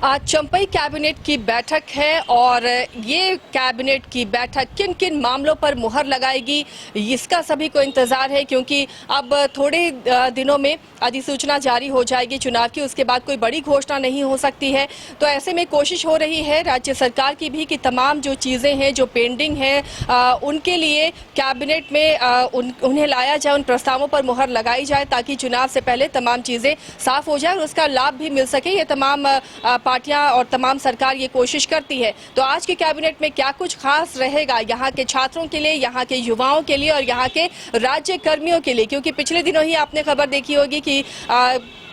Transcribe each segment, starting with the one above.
आज चंपई कैबिनेट की बैठक है और ये कैबिनेट की बैठक किन किन मामलों पर मुहर लगाएगी इसका सभी को इंतजार है, क्योंकि अब थोड़े दिनों में अधिसूचना जारी हो जाएगी चुनाव की। उसके बाद कोई बड़ी घोषणा नहीं हो सकती है। तो ऐसे में कोशिश हो रही है राज्य सरकार की भी कि तमाम जो चीज़ें हैं जो पेंडिंग हैं उनके लिए कैबिनेट में उन्हें लाया जाए, उन प्रस्तावों पर मुहर लगाई जाए ताकि चुनाव से पहले तमाम चीज़ें साफ हो जाए और उसका लाभ भी मिल सके। ये तमाम पार्टियां और तमाम सरकार ये कोशिश करती है। तो आज के कैबिनेट में क्या कुछ खास रहेगा यहाँ के छात्रों के लिए, यहाँ के युवाओं के लिए और यहाँ के राज्य कर्मियों के लिए, क्योंकि पिछले दिनों ही आपने खबर देखी होगी कि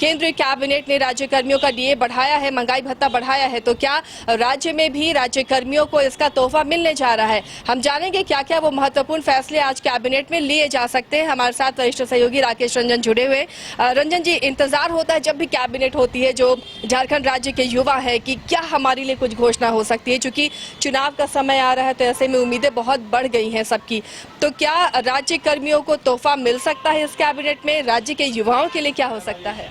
केंद्रीय कैबिनेट ने राज्य कर्मियों का डीए बढ़ाया है, महंगाई भत्ता बढ़ाया है। तो क्या राज्य में भी राज्य कर्मियों को इसका तोहफा मिलने जा रहा है? हम जानेंगे क्या क्या वो महत्वपूर्ण फैसले आज कैबिनेट में लिए जा सकते हैं। हमारे साथ वरिष्ठ सहयोगी राकेश रंजन जुड़े हुए। रंजन जी, इंतजार होता है जब भी कैबिनेट होती है जो झारखंड राज्य के युवा है कि क्या हमारे लिए कुछ घोषणा हो सकती है, क्योंकि चुनाव का समय आ रहा है तो ऐसे में उम्मीदें बहुत बढ़ गई हैं सबकी। तो क्या राज्य कर्मियों को तोहफा मिल सकता है इस कैबिनेट में? राज्य के युवाओं के लिए क्या हो सकता है?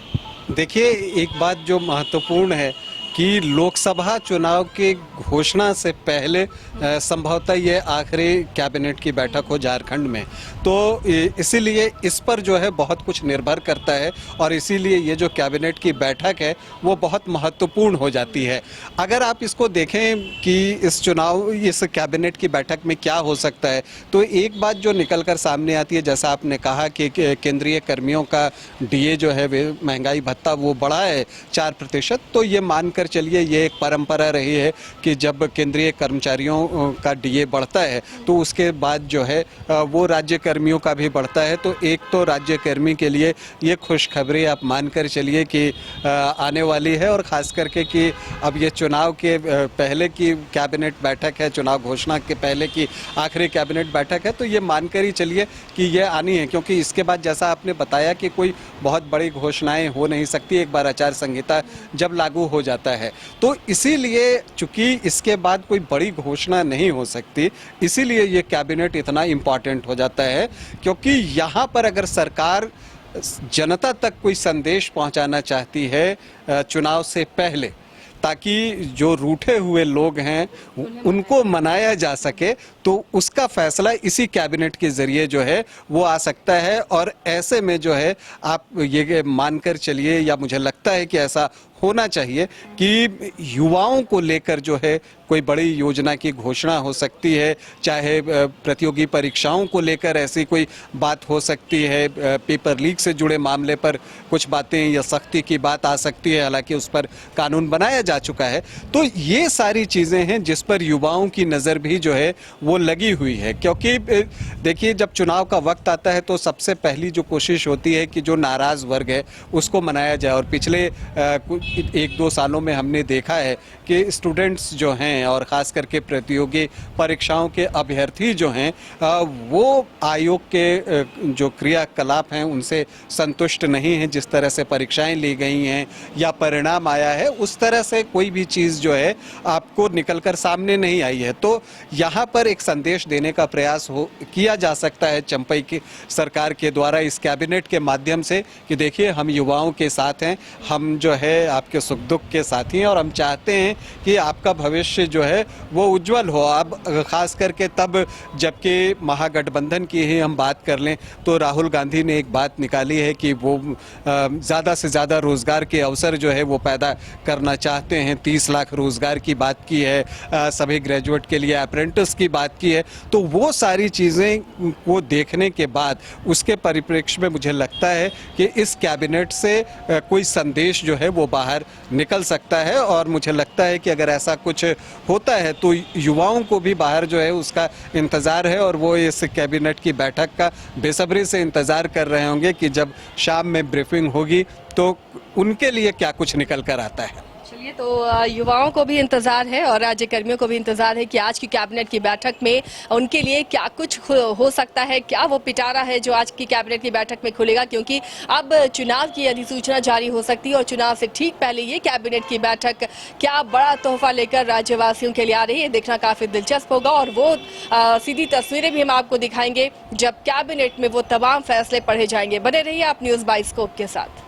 देखिए, एक बात जो महत्वपूर्ण है कि लोकसभा चुनाव की घोषणा से पहले संभवतः ये आखिरी कैबिनेट की बैठक हो झारखंड में, तो इसीलिए इस पर जो है बहुत कुछ निर्भर करता है और इसीलिए ये जो कैबिनेट की बैठक है वो बहुत महत्वपूर्ण हो जाती है। अगर आप इसको देखें कि इस कैबिनेट की बैठक में क्या हो सकता है, तो एक बात जो निकल कर सामने आती है, जैसा आपने कहा कि केंद्रीय कर्मियों का डीए जो है महंगाई भत्ता वो बढ़ा है 4%। तो ये मानकर चलिए ये एक परंपरा रही है कि जब केंद्रीय कर्मचारियों का डीए बढ़ता है तो उसके बाद जो है वो राज्य कर्मियों का भी बढ़ता है। तो एक तो राज्य कर्मी के लिए ये खुशखबरी आप मानकर चलिए कि आने वाली है, और ख़ास करके कि अब ये चुनाव के पहले की कैबिनेट बैठक है, चुनाव घोषणा के पहले की आखिरी कैबिनेट बैठक है, तो ये मानकर ही चलिए कि ये आनी है, क्योंकि इसके बाद जैसा आपने बताया कि कोई बहुत बड़ी घोषणाएँ हो नहीं सकती एक बार आचार संहिता जब लागू हो जाता है। तो इसीलिए चूंकि इसके बाद कोई बड़ी घोषणा नहीं हो सकती, इसीलिए ये कैबिनेट इतना इम्पॉर्टेंट हो जाता है, क्योंकि यहाँ पर अगर सरकार जनता तक कोई संदेश पहुँचाना चाहती है चुनाव से पहले, ताकि जो रूठे हुए लोग हैं उनको मनाया जा सके, तो उसका फैसला इसी कैबिनेट के जरिए जो है वो आ सकता है। और ऐसे में जो है आप ये मानकर चलिए, या मुझे लगता है कि ऐसा होना चाहिए कि युवाओं को लेकर जो है कोई बड़ी योजना की घोषणा हो सकती है, चाहे प्रतियोगी परीक्षाओं को लेकर ऐसी कोई बात हो सकती है, पेपर लीक से जुड़े मामले पर कुछ बातें या सख्ती की बात आ सकती है, हालांकि उस पर कानून बनाया जा चुका है। तो ये सारी चीज़ें हैं जिस पर युवाओं की नज़र भी जो है वो लगी हुई है, क्योंकि देखिए जब चुनाव का वक्त आता है तो सबसे पहली जो कोशिश होती है कि जो नाराज़ वर्ग है उसको मनाया जाए। और पिछले 1-2 सालों में हमने देखा है कि स्टूडेंट्स जो हैं और ख़ास करके प्रतियोगी परीक्षाओं के अभ्यर्थी जो हैं वो आयोग के जो क्रियाकलाप हैं उनसे संतुष्ट नहीं हैं। जिस तरह से परीक्षाएं ली गई हैं या परिणाम आया है, उस तरह से कोई भी चीज़ जो है आपको निकलकर सामने नहीं आई है। तो यहाँ पर एक संदेश देने का प्रयास किया जा सकता है चंपई की सरकार के द्वारा इस कैबिनेट के माध्यम से कि देखिए हम युवाओं के साथ हैं, हम जो है आपके सुख दुख के साथी हैं और हम चाहते हैं कि आपका भविष्य जो है वो उज्जवल हो। अब खास करके तब जबकि महागठबंधन की ही हम बात कर लें तो राहुल गांधी ने एक बात निकाली है कि वो ज़्यादा से ज़्यादा रोज़गार के अवसर जो है वो पैदा करना चाहते हैं। 30 लाख रोज़गार की बात की है, सभी ग्रेजुएट के लिए अप्रेंटिस की बात की है। तो वो सारी चीज़ें को देखने के बाद उसके परिप्रेक्ष्य में मुझे लगता है कि इस कैबिनेट से कोई संदेश जो है वो बाहर निकल सकता है। और मुझे लगता है कि अगर ऐसा कुछ होता है तो युवाओं को भी बाहर जो है उसका इंतज़ार है और वो इस कैबिनेट की बैठक का बेसब्री से इंतज़ार कर रहे होंगे कि जब शाम में ब्रीफिंग होगी तो उनके लिए क्या कुछ निकल कर आता है। चलिए, तो युवाओं को भी इंतजार है और राज्य कर्मियों को भी इंतजार है कि आज की कैबिनेट की बैठक में उनके लिए क्या कुछ हो सकता है, क्या वो पिटारा है जो आज की कैबिनेट की बैठक में खुलेगा, क्योंकि अब चुनाव की अधिसूचना जारी हो सकती है और चुनाव से ठीक पहले ये कैबिनेट की बैठक क्या बड़ा तोहफा लेकर राज्यवासियों के लिए आ रही है, देखना काफी दिलचस्प होगा। और वो सीधी तस्वीरें भी हम आपको दिखाएंगे जब कैबिनेट में वो तमाम फैसले पढ़े जाएंगे। बने रहिए आप न्यूज़ बाइस्कोप के साथ।